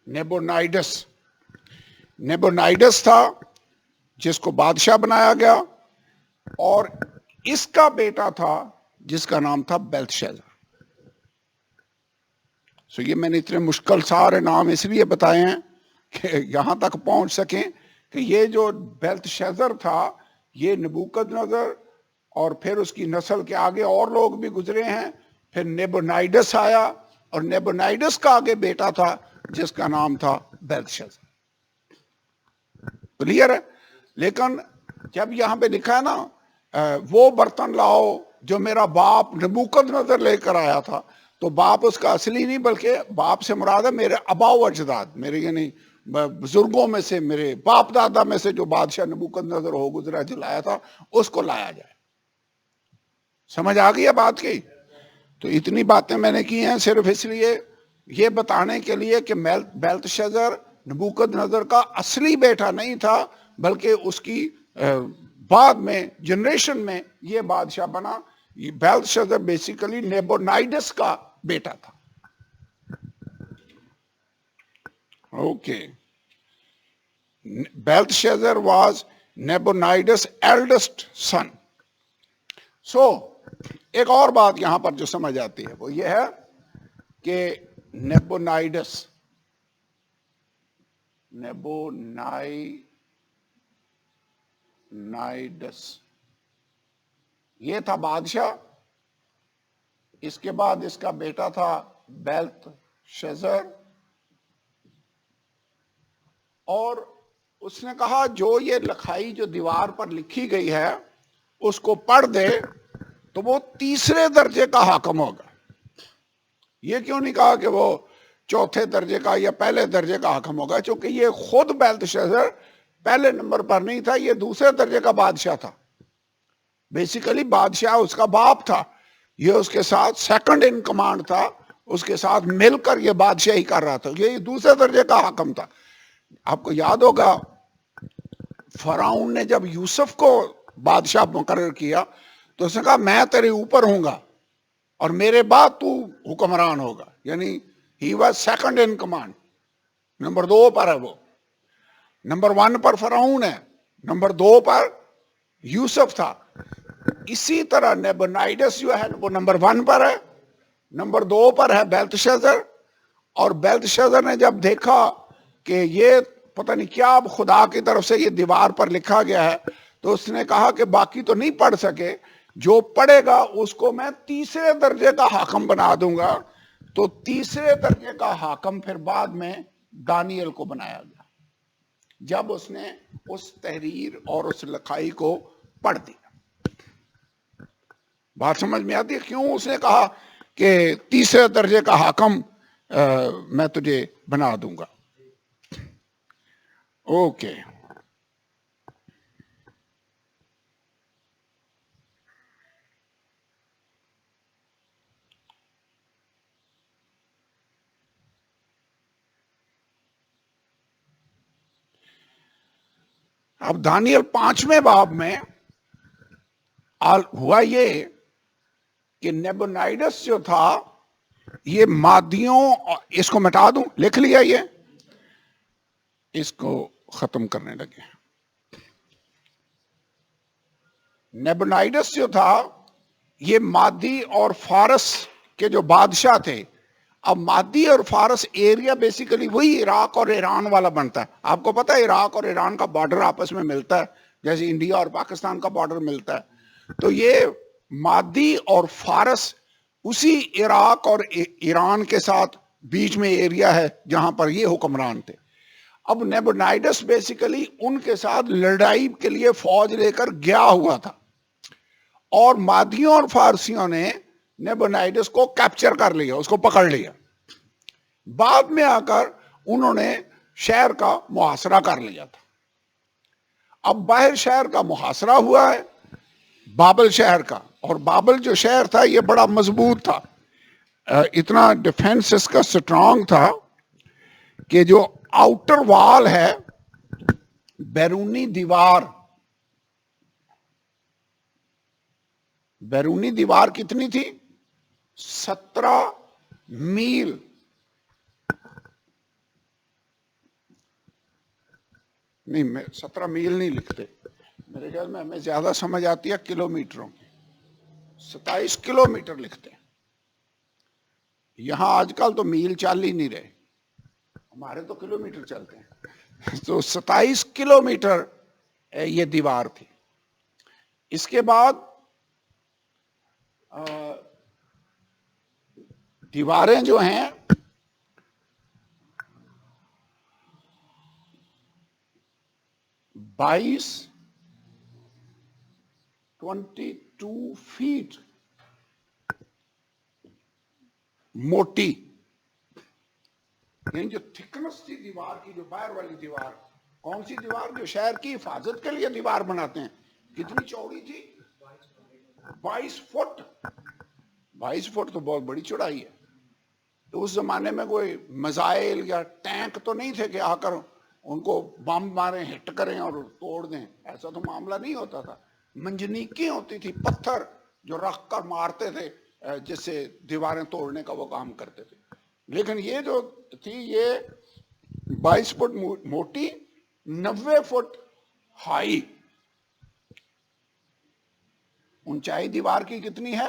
نیبونائیڈس. نیبونائیڈس تھا جس کو بادشاہ بنایا گیا، اور اس کا بیٹا تھا جس کا نام تھا بیلتشازر. سو یہ میں نے اتنے مشکل سارے نام اس لیے بتائے ہیں کہ یہاں تک پہنچ سکیں کہ یہ جو بیلتشازر تھا یہ نبوکد نظر اور پھر اس کی نسل کے آگے اور لوگ بھی گزرے ہیں. پھر نیبونائیڈس آیا اور نیبونائیڈس کا آگے بیٹا تھا جس کا نام تھا بیلتشازر. کلیئر ہے؟ لیکن جب یہاں پہ لکھا ہے نا وہ برتن لاؤ جو میرا باپ نبوکد نظر لے کر آیا تھا، تو باپ اس کا اصلی نہیں بلکہ باپ سے مراد ہے میرے آباء و اجداد، میرے یعنی بزرگوں میں سے، میرے باپ دادا میں سے جو بادشاہ نبوکد نظر ہو گزرا جو لایا تھا اس کو لایا جائے. سمجھ آ گئی ہے بات کی؟ تو اتنی باتیں میں نے کی ہیں صرف اس لیے یہ بتانے کے لیے کہ بیلتشازر نبوکد نظر کا اصلی بیٹا نہیں تھا، بلکہ اس کی بعد میں جنریشن میں یہ بادشاہ بنا. بیلتشازر بیسیکلی نیبونائیڈس کا بیٹا تھا. اوکے. بیلتشازر واز نیبونائیڈس ایلڈسٹ سن. سو ایک اور بات یہاں پر جو سمجھ آتی ہے وہ یہ ہے کہ نیبونائیڈس یہ تھا بادشاہ. اس کے بعد اس کا بیٹا تھا بیلتشازر، اور اس نے کہا جو یہ لکھائی جو دیوار پر لکھی گئی ہے اس کو پڑھ دے تو وہ تیسرے درجے کا حاکم ہوگا. یہ کیوں نہیں کہا کہ وہ چوتھے درجے کا یا پہلے درجے کا حاکم ہوگا؟ چونکہ یہ خود بیلتشازر پہلے نمبر پر نہیں تھا، یہ دوسرے درجے کا بادشاہ تھا. بیسیکلی بادشاہ اس کا باپ تھا، یہ اس کے ساتھ سیکنڈ ان کمانڈ تھا، اس کے ساتھ مل کر یہ بادشاہی کر رہا تھا. یہ دوسرے درجے کا حاکم تھا. آپ کو یاد ہوگا فرعون نے جب یوسف کو بادشاہ مقرر کیا تو اس نے کہا میں تیرے اوپر ہوں گا اور میرے بعد تو حکمران ہوگا. یعنی he was second in command. Number 2 پر ہے وہ. نمبر 1 پر فرعون ہے، نمبر 2 پر یوسف تھا. اسی طرح نیبونائیڈس جو ہے وہ نمبر 1 پر ہے، نمبر 2 پر ہے بیلتشازر. اور بیلتشازر نے جب دیکھا کہ یہ پتہ نہیں کیا اب خدا کی طرف سے یہ دیوار پر لکھا گیا ہے، تو اس نے کہا کہ باقی تو نہیں پڑھ سکے، جو پڑھے گا اس کو میں تیسرے درجے کا حاکم بنا دوں گا. تو تیسرے درجے کا حاکم پھر بعد میں دانیل کو بنایا گیا جب اس نے اس تحریر اور اس لکھائی کو پڑھ دیا. بات سمجھ میں آتی ہے کیوں اس نے کہا کہ تیسرے درجے کا حاکم میں تجھے بنا دوں گا. اوکے. اب دانیل 5ویں باب میں ہوا یہ کہ نیبونائیڈس جو تھا یہ مادیوں، اس کو مٹا دوں، لکھ لیا، یہ اس کو ختم کرنے لگے. نیبونائیڈس جو تھا یہ مادی اور فارس کے جو بادشاہ تھے. اب مادی اور فارس ایریا بیسیکلی وہی عراق اور ایران والا بنتا ہے. آپ کو پتہ ہے عراق اور ایران کا بارڈر آپس میں ملتا ہے جیسے انڈیا اور پاکستان کا بارڈر ملتا ہے. تو یہ مادی اور فارس اسی عراق اور ایران کے ساتھ بیچ میں ایریا ہے جہاں پر یہ حکمران تھے. اب نیبونائیڈس بیسیکلی ان کے ساتھ لڑائی کے لیے فوج لے کر گیا ہوا تھا، اور مادیوں اور فارسیوں نے نیبونائیڈس کو کیپچر کر لیا، اس کو پکڑ لیا. بعد میں آ کر انہوں نے شہر کا محاصرہ کر لیا تھا. اب باہر شہر کا محاصرہ ہوا ہے بابل شہر کا، اور بابل جو شہر تھا یہ بڑا مضبوط تھا، اتنا ڈیفنس اس کا سٹرانگ تھا کہ جو آؤٹر وال ہے، بیرونی دیوار کتنی تھی؟ 17 میل. نہیں، میں 17 میل نہیں لکھتے، میرے خیال میں ہمیں زیادہ سمجھ آتی ہے کلومیٹروں کی، 27 کلومیٹر لکھتے ہیں۔ یہاں آج کل تو میل چل ہی نہیں رہے، ہمارے تو کلومیٹر چلتے ہیں۔ تو 27 کلومیٹر یہ دیوار تھی۔ اس کے بعد دیواریں جو ہیں 22 فیٹ موٹی، یعنی جو تھکنس تھی دیوار کی، جو باہر والی دیوار، کون سی دیوار؟ جو شہر کی حفاظت کے لیے دیوار بناتے ہیں، کتنی چوڑی تھی؟ 22 فٹ۔ 22 فٹ تو بہت بڑی چوڑائی ہے۔ تو اس زمانے میں کوئی میزائل یا ٹینک تو نہیں تھے کہ آ کر ان کو بم ماریں، ہٹ کریں اور توڑ دیں، ایسا تو معاملہ نہیں ہوتا تھا۔ منجنیقیں ہوتی تھی، پتھر جو رکھ کر مارتے تھے، جس سے دیواریں توڑنے کا وہ کام کرتے تھے۔ لیکن یہ جو تھی یہ 22 فٹ موٹی، 90 فٹ ہائی۔ اونچائی دیوار کی کتنی ہے؟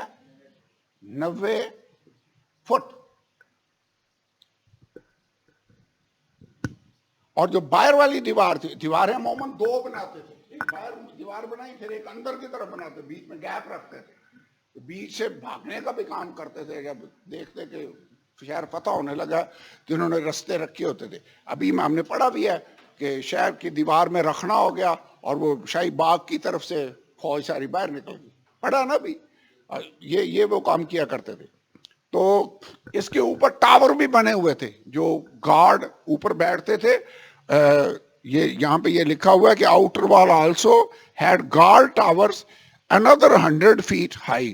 90 فٹ۔ اور جو باہر والی دیوار تھی، دیواریں عموماً 2 بناتے تھے، ایک باہر دیوار بنائی، پھر ایک اندر کی طرف بناتے، بیچ میں گیپ رکھتے تھے، بیچ سے بھاگنے کا بھی کام کرتے تھے۔ جب دیکھتے کہ شہر فتح ہونے لگا تو انہوں نے رستے رکھے ہوتے تھے۔ ابھی ہم نے پڑھا بھی ہے کہ شہر کی دیوار میں رکھنا ہو گیا اور وہ شاہی باغ کی طرف سے فوج ساری باہر نکل گئی، پڑھا نا بھی، یہ وہ کام کیا کرتے تھے۔ تو اس کے اوپر ٹاور بھی بنے ہوئے تھے، جو گارڈ اوپر بیٹھتے تھے۔ یہ یہاں پہ یہ لکھا ہوا ہے کہ آؤٹر وال also had guard towers another 100 feet high،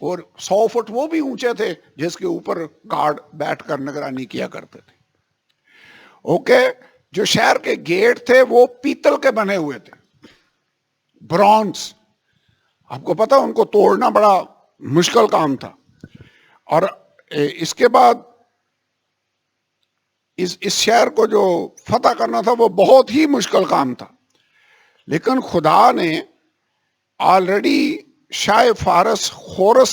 اور 100 فٹ وہ بھی اونچے تھے جس کے اوپر گارڈ بیٹھ کر نگرانی کیا کرتے تھے۔ اوکے، جو شہر کے گیٹ تھے وہ پیتل کے بنے ہوئے تھے، برونز۔ آپ کو پتا ان کو توڑنا بڑا مشکل کام تھا۔ اور اس کے بعد اس شہر کو جو فتح کرنا تھا وہ بہت ہی مشکل کام تھا، لیکن خدا نے آلریڈی شاہ فارس خورس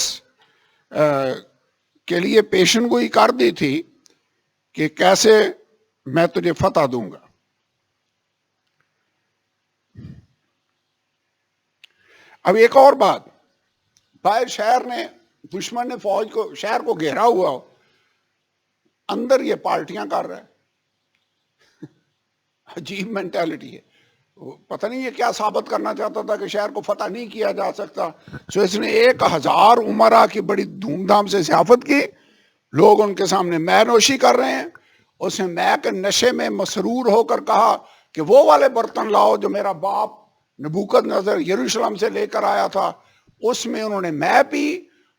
کے لیے پیشن گوئی کر دی تھی کہ کیسے میں تجھے فتح دوں گا۔ اب ایک اور بات، باہر شہر نے، دشمن نے فوج کو، شہر کو گھیرا ہوا ہو، اندر یہ پارٹیاں کر رہا ہے۔ عجیب مینٹالٹی ہے۔ پتہ نہیں یہ کیا ثابت کرنا چاہتا تھا کہ شہر کو فتح نہیں کیا جا سکتا، سو اس نے 1000 عمرہ کی بڑی دھوم دھام سے ضیافت کی، لوگ ان کے سامنے مے نوشی کر رہے ہیں۔ اس نے مے کے نشے میں مسرور ہو کر کہا کہ وہ والے برتن لاؤ جو میرا باپ نبوکد نظر یروشلم سے لے کر آیا تھا۔ اس میں انہوں نے مے پی،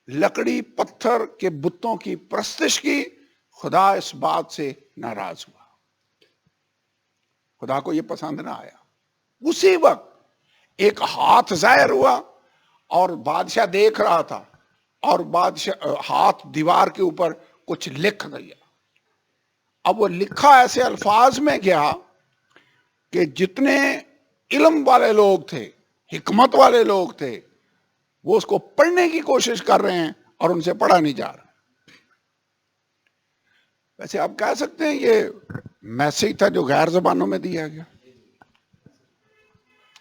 لکڑی پتھر کے بتوں کی پرستش کی۔ خدا اس بات سے ناراض ہوا، خدا کو یہ پسند نہ آیا۔ اسی وقت ایک ہاتھ ظاہر ہوا اور بادشاہ دیکھ رہا تھا، اور بادشاہ ہاتھ دیوار کے اوپر کچھ لکھ دیا۔ اب وہ لکھا ایسے الفاظ میں گیا کہ جتنے علم والے لوگ تھے، حکمت والے لوگ تھے، وہ اس کو پڑھنے کی کوشش کر رہے ہیں اور ان سے پڑھا نہیں جا رہا۔ ویسے آپ کہہ سکتے ہیں یہ میسج تھا جو غیر زبانوں میں دیا گیا،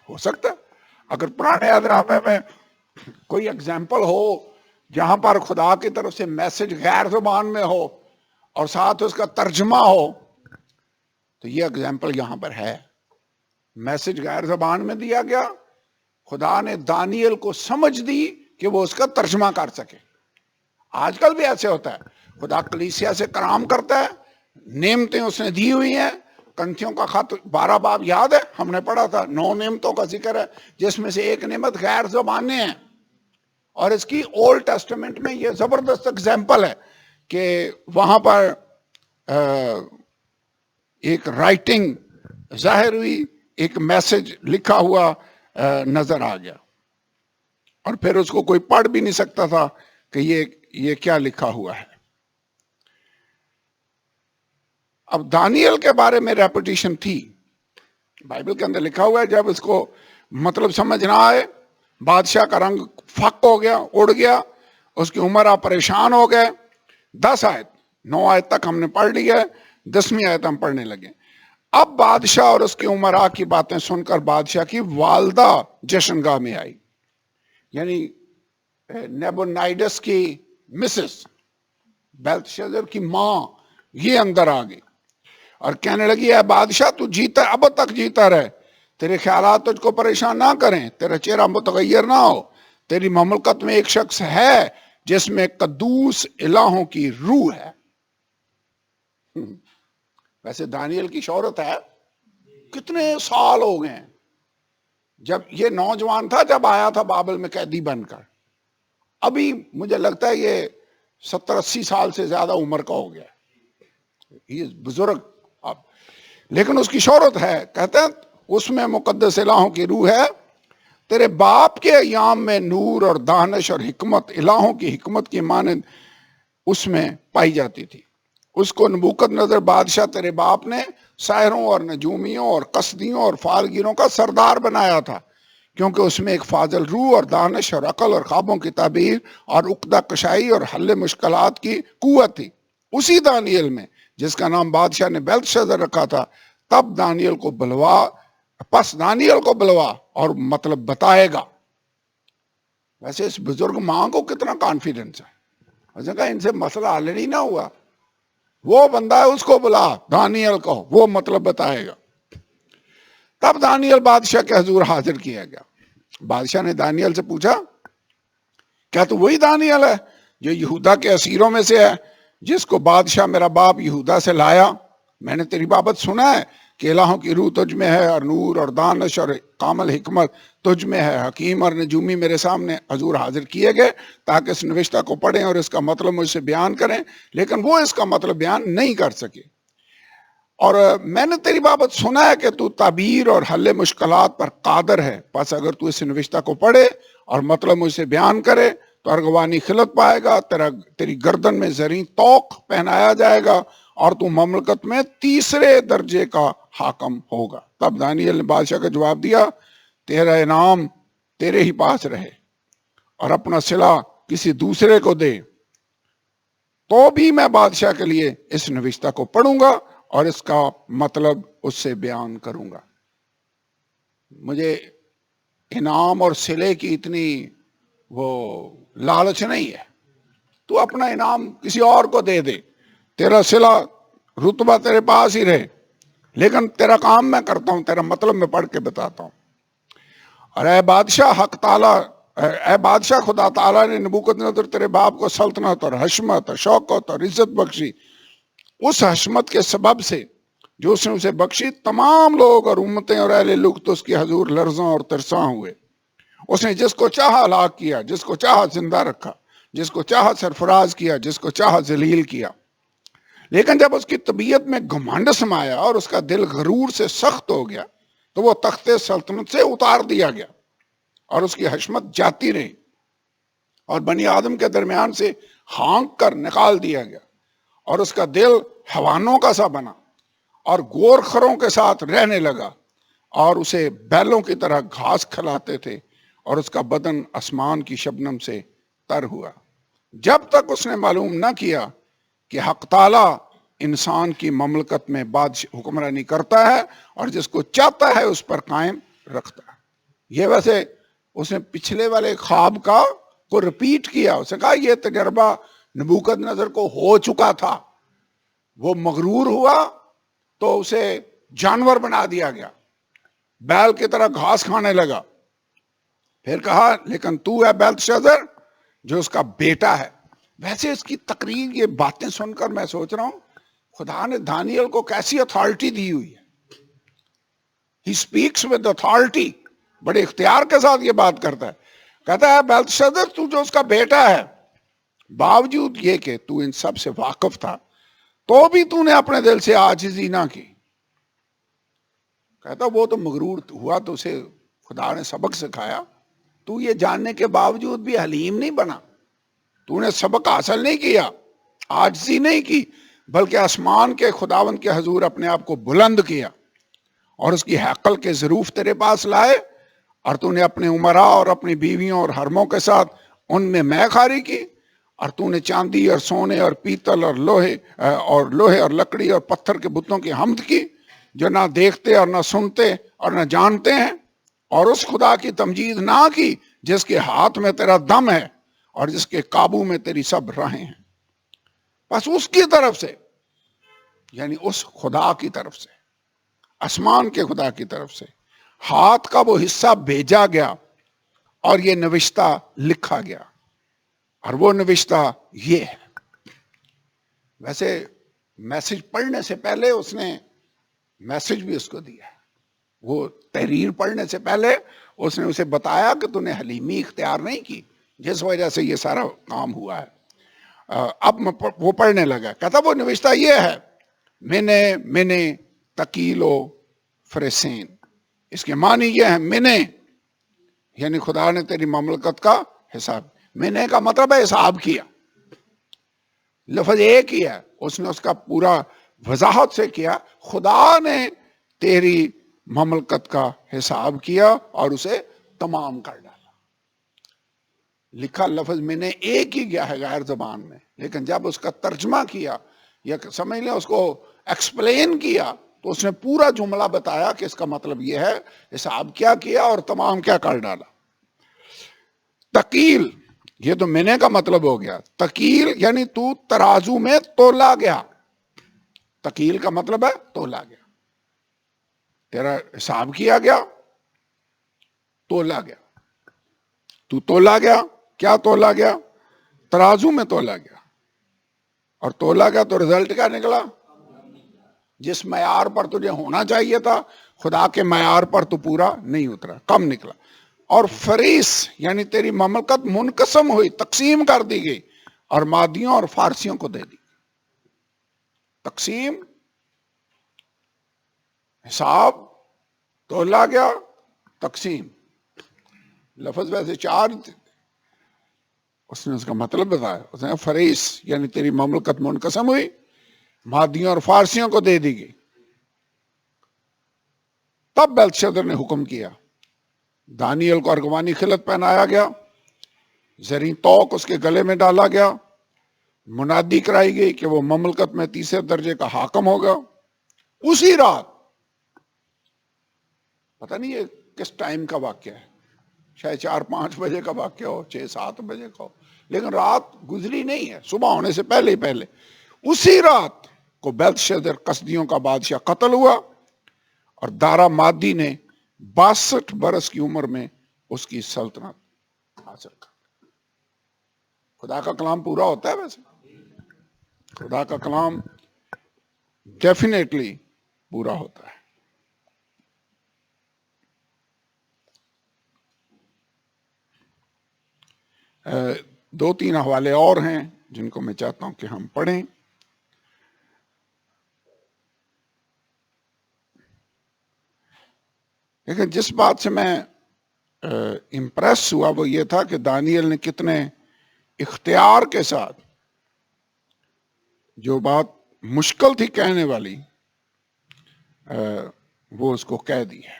ہو سکتا اگر پرانے عہد میں کوئی اگزامپل ہو جہاں پر خدا کی طرف سے میسج غیر زبان میں ہو اور ساتھ اس کا ترجمہ ہو، تو یہ اگزامپل یہاں پر ہے۔ میسج غیر زبان میں دیا گیا، خدا نے دانیل کو سمجھ دی کہ وہ اس کا ترجمہ کر سکے۔ آج کل بھی ایسے ہوتا ہے، خدا کلیسیا سے کلام کرتا ہے، نعمتیں اس نے دی ہوئی ہیں۔ کنتھیوں کا خط 12 باب یاد ہے، ہم نے پڑھا تھا، 9 نعمتوں کا ذکر ہے جس میں سے ایک نعمت غیر زبانیں ہیں، اور اس کی اولڈ ٹیسٹمنٹ میں یہ زبردست اگزامپل ہے کہ وہاں پر ایک رائٹنگ ظاہر ہوئی، ایک میسج لکھا ہوا نظر آ گیا، اور پھر اس کو کوئی پڑھ بھی نہیں سکتا تھا کہ یہ کیا لکھا ہوا ہے۔ اب دانیل کے بارے میں ریپوٹیشن تھی، بائبل کے اندر لکھا ہوا ہے جب اس کو مطلب سمجھ نہ آئے بادشاہ کا رنگ فک ہو گیا, اڑ گیا, اس کی عمر آپ پریشان ہو گئے. 10 آیت 9 آیت تک ہم نے پڑھ لی ہے, 10ویں آیت ہم پڑھنے لگے. اب بادشاہ اور اس کی عمرا کی باتیں سن کر بادشاہ کی والدہ جشن گاہ میں آئی, یعنی نیبونائیڈس کی مسز, بیلتشازر کی ماں, یہ اندر آ گئی اور کہنے لگی اے بادشاہ تو جیتا اب تک جیتا رہے, تیرے خیالات تجھ کو پریشان نہ کریں, تیرا چہرہ متغیر نہ ہو. تیری مملکت میں ایک شخص ہے جس میں قدوس الہوں کی روح ہے. ویسے دانیل کی شہرت ہے, کتنے سال ہو گئے ہیں. جب یہ نوجوان تھا جب آیا تھا بابل میں قیدی بن کر, ابھی مجھے لگتا ہے یہ 70-80 سال سے زیادہ عمر کا ہو گیا, یہ بزرگ اب, لیکن اس کی شہرت ہے. کہتے ہیں اس میں مقدس الہوں کی روح ہے. تیرے باپ کے ایام میں نور اور دانش اور حکمت, الہوں کی حکمت کی مانند اس میں پائی جاتی تھی. اس کو نبوکد نظر بادشاہ تیرے باپ نے ساحروں اور نجومیوں اور قصدیوں اور فالگیروں کا سردار بنایا تھا, کیونکہ اس میں ایک فاضل روح اور دانش اور عقل اور خوابوں کی تعبیر اور عقدہ کشائی اور حل مشکلات کی قوت تھی. اسی دانیل میں جس کا نام بادشاہ نے بیلتشازر رکھا تھا, تب دانیل کو بلوا اور مطلب بتائے گا. ویسے اس بزرگ ماں کو کتنا کانفیڈنس ہے, اس نے کہا ان سے مسئلہ حل نہ ہوا, وہ بندہ ہے اس کو بلا, دانیل کو, وہ مطلب بتائے گا. تب دانیل بادشاہ کے حضور حاضر کیا گیا. بادشاہ نے دانیل سے پوچھا کیا تو وہی دانیل ہے جو یہودا کے اسیروں میں سے ہے, جس کو بادشاہ میرا باپ یہودا سے لایا؟ میں نے تیری بابت سنا ہے کہ الہوں کی روح تجھ میں ہے اور نور اور دانش اور کامل حکمت تجھ میں ہے. حکیم اور نجومی میرے سامنے حضور حاضر کیے گئے تاکہ اس نوشتہ کو پڑھیں اور اس کا مطلب مجھ سے بیان کریں, لیکن وہ اس کا مطلب بیان نہیں کر سکے. اور میں نے تیری بابت سنا ہے کہ تو تعبیر اور حل مشکلات پر قادر ہے, پس اگر تو اس نوشتہ کو پڑھے اور مطلب مجھ سے بیان کرے تو ارغوانی خلق پائے گا, تیری گردن میں زریں توق پہنایا جائے گا اور تو مملکت میں 3 درجے کا حاکم ہوگا. تب دانیل نے بادشاہ کا جواب دیا, تیرا انعام تیرے ہی پاس رہے اور اپنا صلہ کسی دوسرے کو دے, تو بھی میں بادشاہ کے لیے اس نوشتہ کو پڑھوں گا اور اس کا مطلب اس سے بیان کروں گا. مجھے انعام اور صلے کی اتنی وہ لالچ نہیں ہے, تو اپنا انعام کسی اور کو دے دے, تیرا صلہ رتبہ تیرے پاس ہی رہے, لیکن تیرا کام میں کرتا ہوں, تیرا مطلب میں پڑھ کے بتاتا ہوں. اور اے بادشاہ خدا تعالیٰ نے نبوکد نظر تیرے باپ کو سلطنت اور حشمت اور شوکت اور عزت بخشی. اس حشمت کے سبب سے جو اس نے اسے بخشی, تمام لوگ اور امتیں اور اہل لغت اس کے حضور لرزاں اور ترساں ہوئے. اس نے جس کو چاہا ہلاک کیا, جس کو چاہا زندہ رکھا, جس کو چاہا سرفراز کیا, جس کو چاہا ذلیل کیا. لیکن جب اس کی طبیعت میں گھمنڈ سمایا اور اس کا دل غرور سے سخت ہو گیا تو وہ تخت سلطنت سے اتار دیا گیا اور اس کی حشمت جاتی رہی اور بنی آدم کے درمیان سے ہانک کر نکال دیا گیا, اور اس کا دل حیوانوں کا سا بنا اور گورخروں کے ساتھ رہنے لگا, اور اسے بیلوں کی طرح گھاس کھلاتے تھے, اور اس کا بدن آسمان کی شبنم سے تر ہوا, جب تک اس نے معلوم نہ کیا کہ حق تعالیٰ انسان کی مملکت میں حکمرانی کرتا ہے اور جس کو چاہتا ہے اس پر قائم رکھتا ہے. یہ ویسے اس نے پچھلے والے خواب کو رپیٹ کیا. اس نے کہا یہ تجربہ نبوکد نظر کو ہو چکا تھا, وہ مغرور ہوا تو اسے جانور بنا دیا گیا, بیل کی طرح گھاس کھانے لگا. پھر کہا لیکن تو ہے بیلتشازر جو اس کا بیٹا ہے. ویسے اس کی تقریر, یہ باتیں سن کر میں سوچ رہا ہوں خدا نے دانیل کو کیسی اتھارٹی دی ہوئی ہے. He speaks with authority, بڑے اختیار کے ساتھ یہ بات کرتا ہے. کہتا ہے بیلتشازر تو جو اس کا بیٹا ہے, باوجود یہ کہ تو ان سب سے واقف تھا تو بھی تو نے اپنے دل سے عاجزی نہ کی. کہتا وہ تو مغرور ہوا تو اسے خدا نے سبق سکھایا, تو یہ جاننے کے باوجود بھی حلیم نہیں بنا, تو نے سبق حاصل نہیں کیا, عاجزی نہیں کی, بلکہ آسمان کے خداوند کے حضور اپنے آپ کو بلند کیا اور اس کی ہیکل کے ظروف تیرے پاس لائے، اور تو نے اپنے امراء اور اپنی بیویوں اور حرموں کے ساتھ ان میں مے خواری کی، اور تو نے چاندی اور سونے اور پیتل اور لوہے اور لکڑی اور پتھر کے بتوں کی حمد کی، جو نہ دیکھتے اور نہ سنتے اور نہ جانتے ہیں، اور اس خدا کی تمجید نہ کی جس کے ہاتھ میں تیرا دم ہے اور جس کے قابو میں تیری سب راہیں ہیں۔ بس اس کی طرف سے، یعنی اس خدا کی طرف سے، آسمان کے خدا کی طرف سے ہاتھ کا وہ حصہ بھیجا گیا اور یہ نوشتہ لکھا گیا، اور وہ نوشتہ یہ ہے۔ ویسے میسج پڑھنے سے پہلے اس نے میسج بھی اس کو دیا، وہ تحریر پڑھنے سے پہلے اس نے اسے بتایا کہ تو نے حلیمی اختیار نہیں کی، جس وجہ سے یہ سارا کام ہوا ہے۔ اب وہ پڑھنے لگا، کہتا وہ نوشتہ یہ ہے، میں نے تکیل و فرسین، اس کے معنی یہ ہے میں یعنی خدا نے تیری مملکت کا حساب، میں نے کا مطلب ہے حساب کیا، لفظ ایک ہی ہے، اس نے اس کا پورا وضاحت سے کیا، خدا نے تیری مملکت کا حساب کیا اور اسے تمام کر ڈالا۔ لکھا لفظ میں نے ایک ہی گیا ہے غیر زبان میں، لیکن جب اس کا ترجمہ کیا یا سمجھ لیں اس کو ایکسپلین کیا تو اس نے پورا جملہ بتایا کہ اس کا مطلب یہ ہے، حساب کیا کیا اور تمام کیا کر ڈالا۔ تکیل، یہ تو میں نے کا مطلب ہو گیا، تکیل یعنی تو ترازو میں تولا گیا، تکیل کا مطلب ہے تولا گیا، تیرا حساب کیا گیا، تولا گیا، تو تولا گیا، کیا تولا گیا؟ ترازو میں تولا گیا، اور تولا گیا تو رزلٹ کیا نکلا؟ جس معیار پر تجھے ہونا چاہیے تھا خدا کے معیار پر تو پورا نہیں اترا، کم نکلا۔ اور فریس یعنی تیری مملکت منقسم ہوئی، تقسیم کر دی گئی، اور مادیوں اور فارسیوں کو دے دی۔ تقسیم، حساب، تولا گیا، تقسیم، لفظ ویسے چار تھے، اس نے اس کا مطلب بتایا، اس نے فریس یعنی تیری مملکت منقسم ہوئی، مادیوں اور فارسیوں کو دے دی گئی۔ تب بیلتشازر نے حکم کیا، دانیل کو ارغوانی خلعت پہنایا گیا، زریں توق اس کے گلے میں ڈالا گیا، منادی کرائی گئی کہ وہ مملکت میں تیسرے درجے کا حاکم ہوگا۔ اسی رات، پتہ نہیں یہ کس ٹائم کا واقعہ ہے، شاید 4-5 بجے کا واقعہ ہو، 6-7 بجے کا ہو، لیکن رات گزری نہیں ہے، صبح ہونے سے پہلے ہی پہلے اسی رات کو بیلتشازر قصدیوں کا بادشاہ قتل ہوا، اور دارا مادی نے 62 برس کی عمر میں اس کی سلطنت حاصل کر۔ خدا کا کلام پورا ہوتا ہے، ویسے خدا کا کلام ڈیفینیٹلی پورا ہوتا ہے۔ 2-3 حوالے اور ہیں جن کو میں چاہتا ہوں کہ ہم پڑھیں۔ لیکن جس بات سے میں امپریس ہوا وہ یہ تھا کہ دانیل نے کتنے اختیار کے ساتھ جو بات مشکل تھی کہنے والی وہ اس کو کہہ دی ہے۔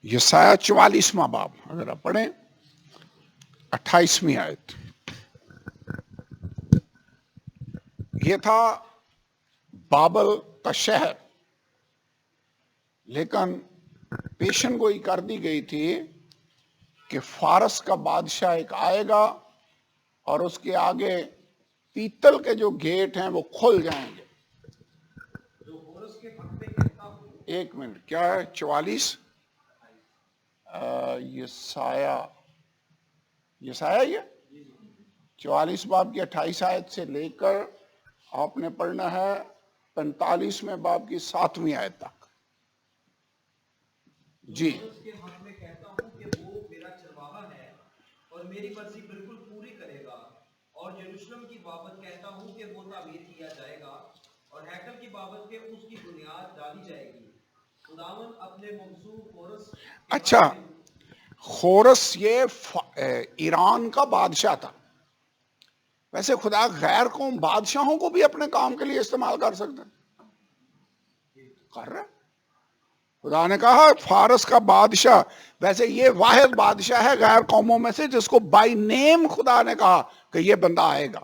یسایہ 44واں باب اگر آپ پڑھیں، 28ویں آیت۔ یہ تھا بابل کا شہر، لیکن پیشن گوئی کر دی گئی تھی کہ فارس کا بادشاہ ایک آئے گا اور اس کے آگے پیتل کے جو گیٹ ہیں وہ کھل جائیں گے۔ ایک منٹ، کیا ہے 44؟ یسایہ یہ 44 باب کی 28 آیت سے لے کر آپ نے پڑھنا ہے 45ویں باب کی 7ویں آیت تک۔ جی، اس کے حق میں کہتا ہوں کہ وہ میرا چرواہا ہے اور میری مرضی بالکل پوری کرے گا، اور یروشلم کی بابت کہتا ہوں کہ وہ تعمیر کیا جائے گا، اور ہیکل کی بابت کہ اس کی بنیاد ڈالی جائے گی۔ خداوند اپنے منصوب کورس اچھا، خورس یہ ایران کا بادشاہ تھا. ویسے خدا غیر قوم بادشاہوں کو بھی اپنے کام کے لیے استعمال کر سکتے ہیں. کر رہے. خدا نے کہا فارس کا بادشاہ، ویسے یہ واحد بادشاہ ہے غیر قوموں میں سے جس کو بائی نیم خدا نے کہا کہ یہ بندہ آئے گا.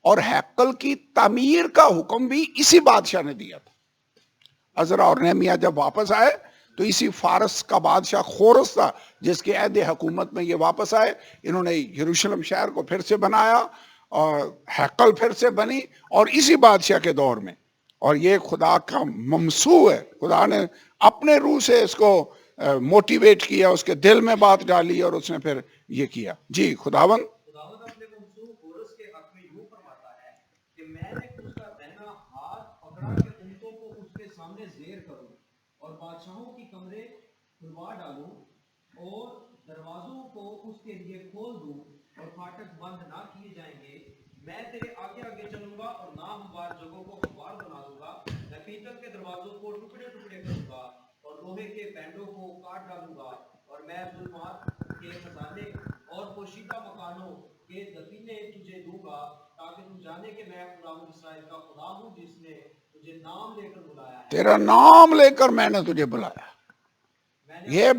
اور ہیکل کی تعمیر کا حکم بھی اسی بادشاہ نے دیا تھا. عزرا اور نہمیہ جب واپس آئے تو اسی فارس کا بادشاہ خورس تھا جس کے عہد حکومت میں یہ واپس آئے. انہوں نے یروشلم شہر کو پھر سے بنایا اور ہیکل پھر سے بنی اور اسی بادشاہ کے دور میں. اور یہ خدا کا ممسوح ہے. خدا نے اپنے روح سے اس کو موٹیویٹ کیا، اس کے دل میں بات ڈالی اور اس نے پھر یہ کیا. جی خداوند اپنے ممسوح غورس کے حق میں یوں فرماتا ہے کہ میں نے اس کا دہنا ہاتھ پکڑا کہ اونٹوں کو اس کے سامنے زیر کروں اور بادشاہوں کی کمرے کھلوا ڈالوں اور دروازوں کو اس کے لیے کھول دوں اور پھاٹک بند نہ کیے جائیں گے. میں تیرے آگے آگے چلوں گا اور ناہموار جگہوں کو ہموار بنا دوں گا. میں پیتل کے دروازوں کو ٹکڑے ٹکڑے کروں گا اور لوہے کے بینڈوں کو کاٹ ڈالوں گا اور میں ظلمات کے خزانے اور پوشیدہ مکانوں کے دفینے تجھے دوں گا تاکہ تو جانے کہ میں خداوند اسرائیل کا خدا ہوں جس نے تجھے نام لے کر بلایا ہے. تیرا نام لے کر میں نے تجھے بلایا. یہ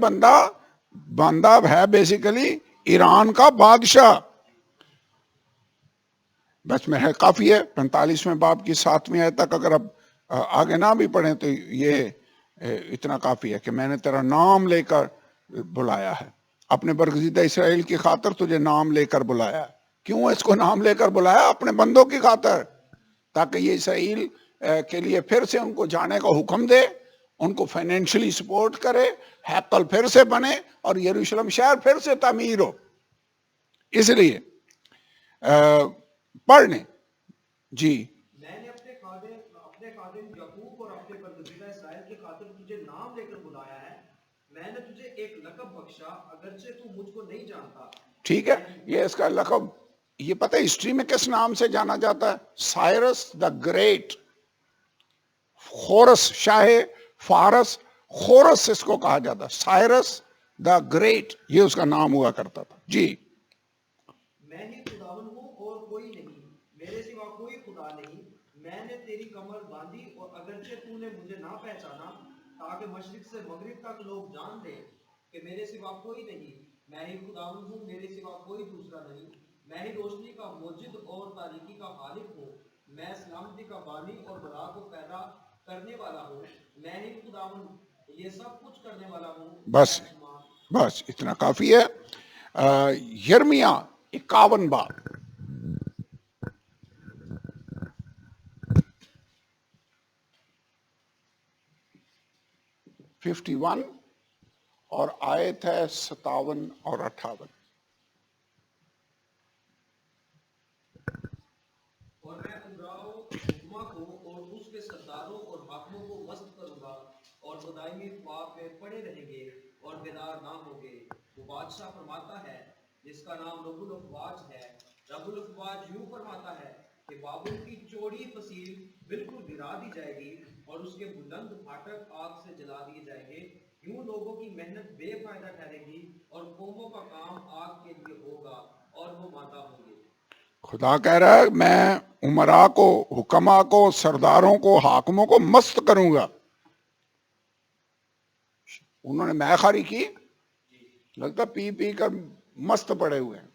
بندہ ہے بیسیکلی ایران کا بادشاہ. بس میں کافی ہے 45ویں باب کی 7ویں آیت تک اگر اب آگے نہ بھی پڑھیں تو یہ اتنا کافی ہے کہ میں نے تیرا نام لے کر بلایا ہے. اپنے برگزیدہ اسرائیل کی خاطر تجھے نام لے کر بلایا. کیوں اس کو نام لے کر بلایا؟ اپنے بندوں کی خاطر، تاکہ یہ اسرائیل کے لیے پھر سے ان کو جانے کا حکم دے، ان کو فائنینشلی سپورٹ کرے، ہیکل پھر سے بنے اور یروشلم شہر پھر سے تعمیر ہو. اس لیے پڑھ لیں. جی میں نے اپنے خادم یعقوب اور اپنے برگزیدہ اسرائیل کی خاطر تجھے نام لے کر بلایا ہے. میں نے تجھے ایک لقب بخشا اگرچہ تو مجھ کو نہیں جانتا. ٹھیک ہے، یہ اس کا لقب، یہ پتہ ہسٹری میں کس نام سے جانا جاتا ہے؟ Cyrus the great. خورس شاہ فارس، خورس اس کو کہا جاتا ہے. سائرس دا گریٹ یہ اس کا نام ہوا کرتا تھا. جی میں ہی خداوند ہوں اور کوئی نہیں، میرے سوا کوئی خدا نہیں. میں نے تیری کمر باندھی اور اگرچہ تو نے مجھے نہ پہچانا، تاکہ مشرق سے مغرب تک لوگ جان لیں کہ میرے سوا کوئی نہیں. میں ہی خداوند ہوں، میرے سوا کوئی دوسرا نہیں. میں ہی روشنی کا موجد اور تاریکی کا خالق ہوں. میں سلامتی کا بانی اور بلا کو پیدا کرنے والا ہوں. میں ہی خداوند یہ سب کچھ کرنے والا ہوں. بس اتنا کافی ہے. یرمیہ 51 باب. اور آیت ہے 57 اور 58. اور میں امراؤ حکمہ کو اور اس کے سرداروں اور حاکموں کو مست کروں گا اور وہ دائمی خواب میں پڑے رہیں گے اور بیدار نہ ہوں گے. وہ بادشاہ فرماتا ہے جس کا نام رب الافواج ہے. رب الافواج یوں فرماتا ہے کہ بابل کی چوڑی فصیل بالکل گرا دی جائے گی اور اس کے بلند پھاٹک آگ سے جلا دیے جائیں گے. یوں لوگوں کی محنت بے فائدہ ٹھہرے گی اور قوموں کا کام آگ کے لیے ہوگا اور وہ مادہ ہوں گے. خدا کہہ رہا ہے میں عمراء کو، حکما کو، سرداروں کو، حاکموں کو مست کروں گا. انہوں نے میخاری کی، لگتا پی پی کر مست پڑے ہوئے ہیں.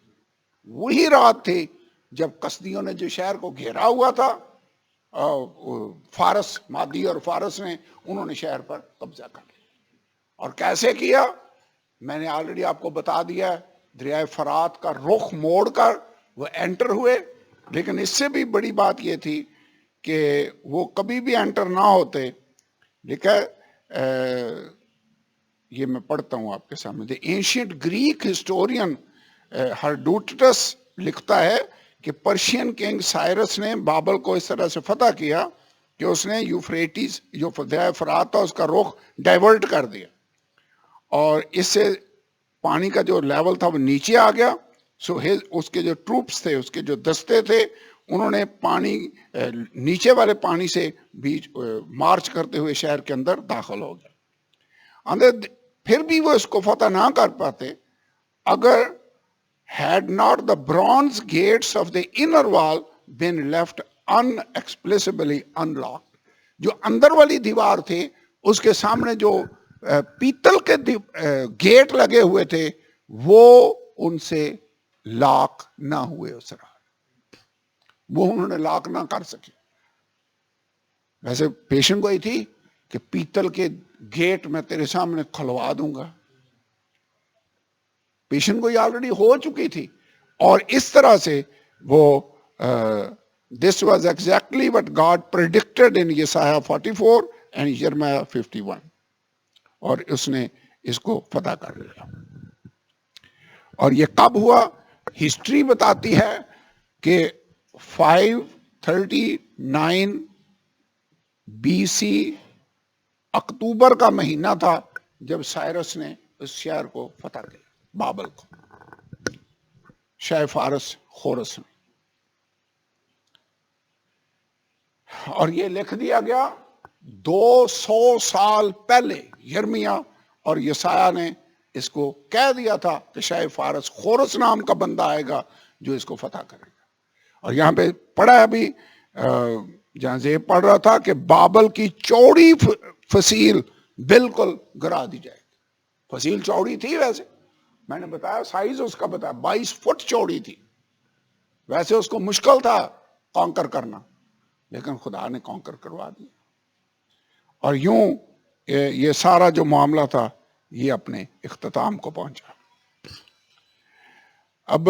وہی رات تھی جب کسدیوں نے جو شہر کو گھیرا ہوا تھا، فارس، مادی اور فارس نے، انہوں نے شہر پر قبضہ کر لیا. اور کیسے کیا میں نے آلریڈی آپ کو بتا دیا. دریائے فرات کا رخ موڑ کر وہ انٹر ہوئے. لیکن اس سے بھی بڑی بات یہ تھی کہ وہ کبھی بھی انٹر نہ ہوتے. لکھا یہ میں پڑھتا ہوں آپ کے سامنے. دی اینشینٹ گریک ہسٹورین ہرڈوٹس لکھتا ہے کہ پرشین کنگ سائرس نے بابل کو اس طرح سے فتح کیا کہ اس نے یوفریٹس جو دریائے فرات تھا اس کا رخ ڈائیورٹ کر دیا اور اس سے پانی کا جو لیول تھا وہ نیچے آ گیا. سو اس کے جو ٹروپس تھے، اس کے جو دستے تھے، انہوں نے پانی نیچے والے پانی سے بیچ مارچ کرتے ہوئے شہر کے اندر داخل ہو گئے. پھر بھی وہ اس کو فتح نہ کر پاتے اگر had not the bronze gates of the inner wall been left unexplicably unlocked. جو اندر والی دیوار تھی اس کے سامنے جو پیتل کے گیٹ لگے ہوئے تھے وہ ان سے لاک نہ ہوئے، اس طرح وہ انہوں نے لاک نہ کر سکے. ویسے پیشن گوئی تھی کہ پیتل کے گیٹ میں تیرے سامنے کھلوا دوں گا، پیشن گوئی آلریڈی ہو چکی تھی، اور اس طرح سے وہ this was exactly what God predicted in یسایہ 44 اینڈ یرمیہ 51، اور اس نے اس کو فتح کر لیا. اور یہ کب ہوا؟ ہسٹری بتاتی ہے کہ 539 BC اکتوبر کا مہینہ تھا جب سائرس نے اس شہر کو فتح کیا، بابل کو، شاہ فارس خورس نے. اور یہ لکھ دیا گیا 200 سال پہلے. یرمیہ اور یسایہ نے اس کو کہہ دیا تھا کہ شاہ فارس خورس نام کا بندہ آئے گا جو اس کو فتح کرے گا. اور یہاں پہ پڑھا ہے ابھی جہاں سے پڑھ رہا تھا کہ بابل کی چوڑی فصیل بالکل گرا دی جائے گی. فصیل چوڑی تھی، ویسے میں نے بتایا سائز اس کا بتایا 22 فٹ چوڑی تھی. ویسے اس کو مشکل تھا کانکر کرنا، لیکن خدا نے کانکر کروا دیا. اور یوں یہ سارا جو معاملہ تھا یہ اپنے اختتام کو پہنچا. اب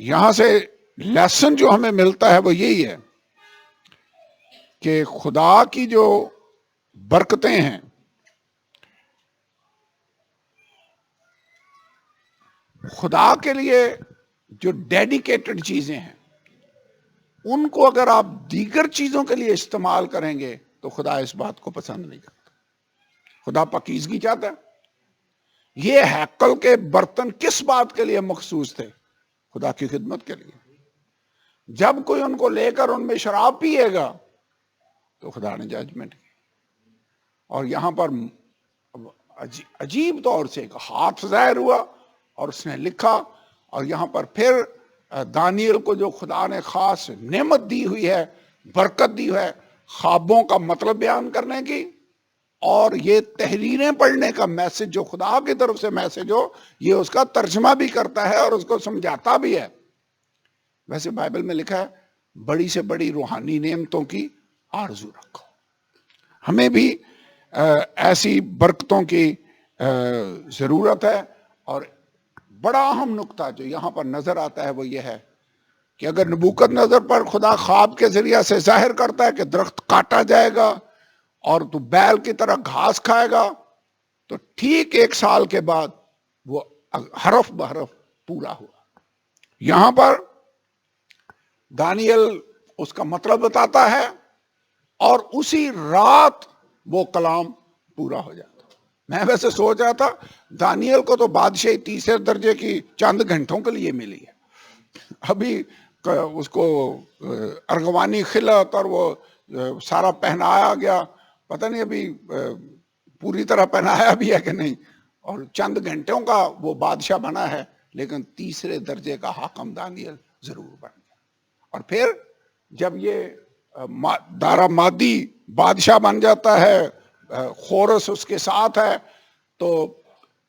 یہاں سے لیسن جو ہمیں ملتا ہے وہ یہی ہے کہ خدا کی جو برکتیں ہیں خدا کے لیے جو ڈیڈیکیٹڈ چیزیں ہیں ان کو اگر آپ دیگر چیزوں کے لیے استعمال کریں گے تو خدا اس بات کو پسند نہیں کرتا. خدا پاکیزگی چاہتا ہے. یہ ہیکل کے برتن کس بات کے لیے مخصوص تھے؟ خدا کی خدمت کے لیے. جب کوئی ان کو لے کر ان میں شراب پیے گا تو خدا نے ججمنٹ کی. اور یہاں پر عجیب طور سے ایک ہاتھ ظاہر ہوا اور اس نے لکھا. اور یہاں پر پھر دانیل کو جو خدا نے خاص نعمت دی ہوئی ہے، برکت دی ہے خوابوں کا مطلب بیان کرنے کی، اور یہ تحریریں پڑھنے کا میسج جو خدا کی طرف سے میسج ہو، یہ اس کا ترجمہ بھی کرتا ہے اور اس کو سمجھاتا بھی ہے. ویسے بائبل میں لکھا ہے بڑی سے بڑی روحانی نعمتوں کی آرزو رکھو. ہمیں بھی ایسی برکتوں کی ضرورت ہے. اور بڑا اہم نقطہ جو یہاں پر نظر آتا ہے وہ یہ ہے کہ اگر نبوکد نظر پر خدا خواب کے ذریعے سے ظاہر کرتا ہے کہ درخت کاٹا جائے گا اور تو بیل کی طرح گھاس کھائے گا، تو ٹھیک 1 سال کے بعد وہ حرف بحرف پورا ہوا. یہاں پر دانیل اس کا مطلب بتاتا ہے اور اسی رات وہ کلام پورا ہو جاتا. میں ویسے سوچ رہا تھا دانیل کو تو بادشاہی 3 درجے کی چند گھنٹوں کے لیے ملی ہے. ابھی اس کو ارغوانی خلعت اور وہ سارا پہنایا گیا، پتہ نہیں ابھی پوری طرح پہنایا بھی ہے کہ نہیں، اور چند گھنٹوں کا وہ بادشاہ بنا ہے، لیکن 3 درجے کا حاکم دانیل ضرور بن گیا. اور پھر جب یہ دارا مادی بادشاہ بن جاتا ہے، خورس اس کے ساتھ ہے، تو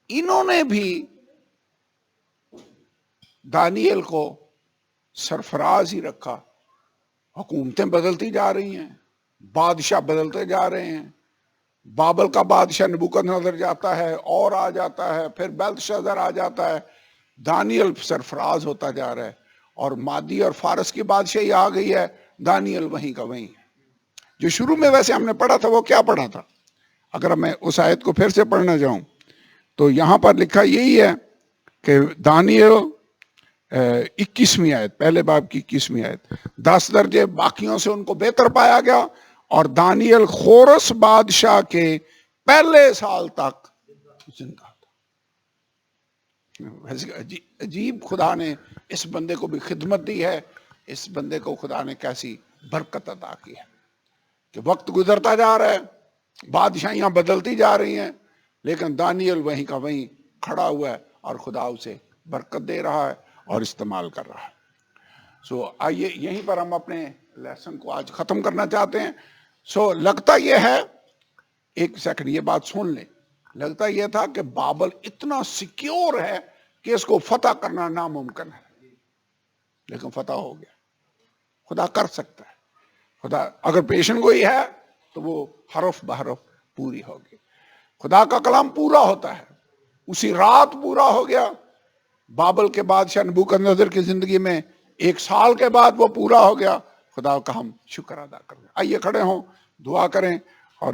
انہوں نے بھی دانیل کو سرفراز ہی رکھا. حکومتیں بدلتی جا رہی ہیں، بادشاہ بدلتے جا رہے ہیں. بابل کا بادشاہ نبوکد نظر جاتا ہے اور آ جاتا ہے، پھر بیلتشازر آ جاتا ہے، دانیل سرفراز ہوتا جا رہا ہے. اور مادی اور فارس کی بادشاہی آ گئی ہے، دانیل وہیں کا وہیں ہے. جو شروع میں ویسے ہم نے پڑھا تھا وہ کیا پڑھا تھا؟ اگر میں اس آیت کو پھر سے پڑھنا چاہوں تو یہاں پر لکھا یہی ہے کہ دانیل 21ویں آیت، پہلے باب کی 21ویں آیت، 10 درجے باقیوں سے ان کو بہتر پایا گیا اور دانیل خورس بادشاہ کے پہلے سال تک زندہ تھا. عجیب خدا نے اس بندے کو بھی خدمت دی ہے. اس بندے کو خدا نے کیسی برکت عطا کی ہے کہ وقت گزرتا جا رہا ہے، بادشاہیاں بدلتی جا رہی ہیں، لیکن دانیل وہیں کا وہیں کھڑا ہوا ہے اور خدا اسے برکت دے رہا ہے اور استعمال کر رہا ہے. سو آئیے یہیں پر ہم اپنے لیسن کو آج ختم کرنا چاہتے ہیں. سو لگتا یہ ہے، ایک سیکنڈ یہ بات سن لیں، لگتا یہ تھا کہ بابل اتنا سیکیور ہے کہ اس کو فتح کرنا ناممکن ہے، لیکن فتح ہو گیا. خدا کر سکتا ہے. خدا اگر پیشن گوئی ہے تو وہ حرف بحرف پوری ہوگی. خدا کا کلام پورا ہوتا ہے. اسی رات پورا ہو گیا. بابل کے بادشاہ نبوکدنیزر کی زندگی میں 1 سال کے بعد وہ پورا ہو گیا. خدا کا ہم شکر ادا کریں. آئیے کھڑے ہوں، دعا کریں اور